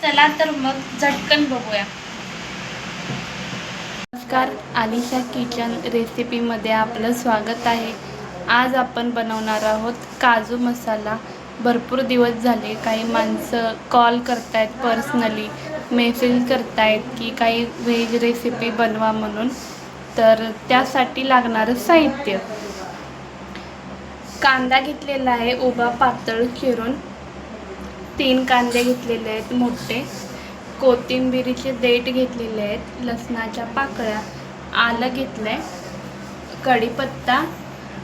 चला तर मग झटकन बघूया। नमस्कार, आलिशा किचन रेसिपीमध्ये आपलं स्वागत आहे। आज आपण बनवणार आहोत काजू मसाला। भरपूर दिवस झाले काही माणसं कॉल करतायत, पर्सनली मेसेज करतायत की काही व्हेज रेसिपी बनवा म्हणून। तर त्यासाठी लागणारं साहित्य, कांदा घेतलेला आहे उभा पातळ चिरून, 3 कांदे घेतलेले आहेत मोठे, कोथिंबीरीचे देठ घेतलेले आहेत, लसणाच्या पाकळ्या, आलं घेतलंय, कढीपत्ता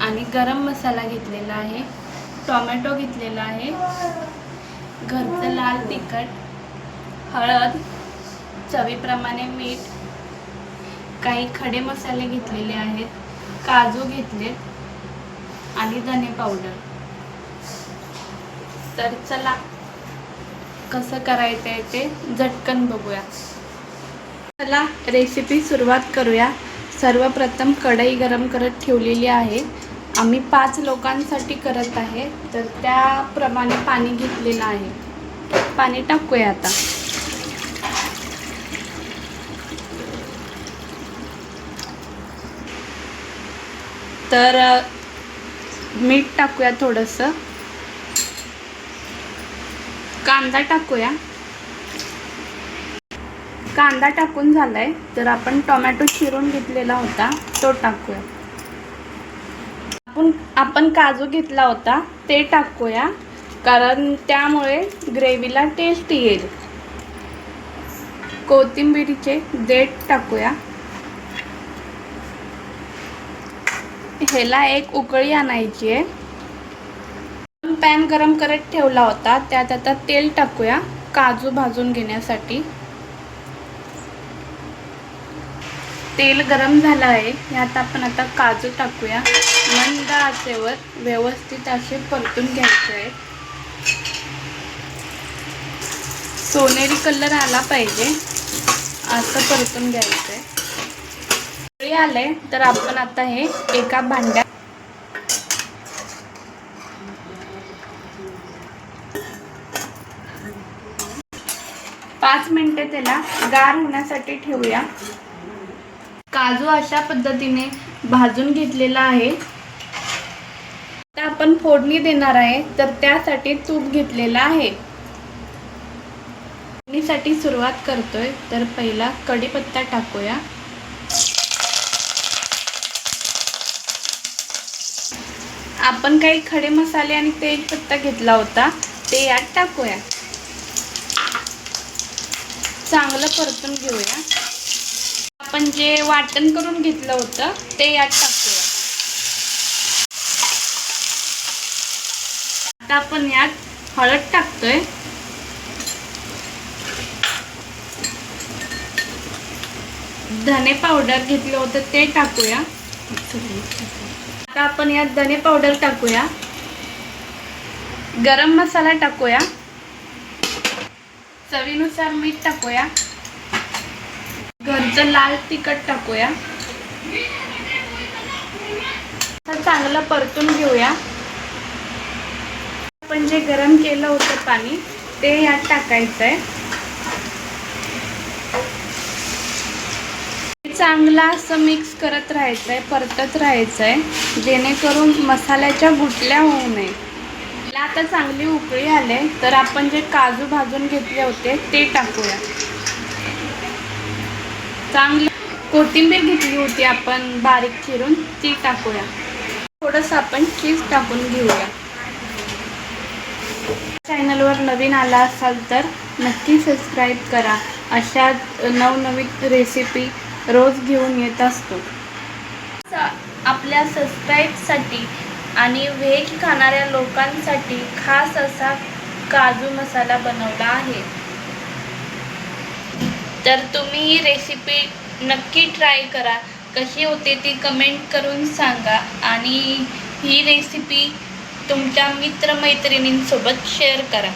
आणि गरम मसाला घेतलेला आहे, टोमॅटो घेतलेला आहे, घरचं लाल तिखट, हळद, चवीप्रमाणे मीठ, काही खडे मसाले घेतलेले आहेत, काजू घेतलेत आणि धने पावडर। तर चला कसं करायचं आहे ते झटकन बघूया। चला रेसिपी सुरुवात करूया। सर्वप्रथम कढई गरम करत ठेवलेली आहे। आम्ही 5 लोकांसाठी करत आहे, तर त्याप्रमाणे पाणी घेतलेलं आहे। पाणी टाकूया आता। तर मीठ टाकूया थोडंसं, कांदा टाकूया। कांदा टाकून झालाय तर आपण टोमॅटो चिरून घेतलेला होता तो टाकूया। आपण काजू घेतला होता ते टाकूया, कारण त्यामुळे ग्रेव्हीला टेस्ट येईल। कोथिंबीरीचे देठ टाकूया। ह्याला एक उकळी आणायची आहे। पॅन गरम करत ठेवला होता, त्यात आता तेल टाकूया काजू भाजून घेण्यासाठी। तेल गरम झालं आहे, यात आपण आता काजू टाकूया। मंद आचेवर व्यवस्थित असे परतून घ्यायचे आहे। सोनेरी कलर आला पाहिजे असं परतून घ्यायचं आहे। आले तर आपण आता हे एका भांड्यात पाच मिनिटे त्याला गार होण्यासाठी ठेवूया। काजू अशा पद्धतीने भाजून घेतलेला आहे। आता आपण फोडणी देणार आहे, तर त्यासाठी तूप घेतलेला आहे। फोडणीसाठी सुरुवात करतोय, तर पहिला कढीपत्ता टाकूया। आपण काही खडे मसाले आणि तेजपत्ता घेतला होता ते यात टाकूया। चांगलं परतून घेऊया। आपण जे वाटण करून घेतलं होतं ते यात टाकूया। आता आपण यात हळद टाकतोय, धने पावडर घेतलं होतं ते टाकूया। आता आपण यात धने पावडर टाकूया, गरम मसाला टाकूया, चवीनुसार मीठ टाकूया, घरचं लाल तिखट टाकूया। चांगलं परतून घेऊया। आपण जे गरम केलं होतं पाणी ते यात टाकायचंय। चांगलं असं मिक्स करत राहायचंय, परतत राहायचंय, जेणेकरून मसाल्याच्या गुठल्या होऊ नये। आता चांगली उकळी आले तर आपण जे काजू भाजून घेतले होते ते टाकूया। चांगली कोथिंबीर घेतली होती आपण बारीक चिरून, ती टाकूया। थोडंसं आपण चीज टाकून घेऊया। चॅनलवर नवीन आला असाल तर नक्की सबस्क्राईब करा। अशा नवनवीन रेसिपी रोज घेऊन येत असतो। आपल्या सबस्क्राईबसाठी आणि व्हेज खाणाऱ्या लोकांसाठी खास असा काजू मसाला बनवला आहे। तर तुम्ही ही रेसिपी नक्की ट्राय करा, कशी होते ती कमेंट करून सांगा आणि ही रेसिपी तुमच्या मित्रमैत्रिणींसोबत शेअर करा।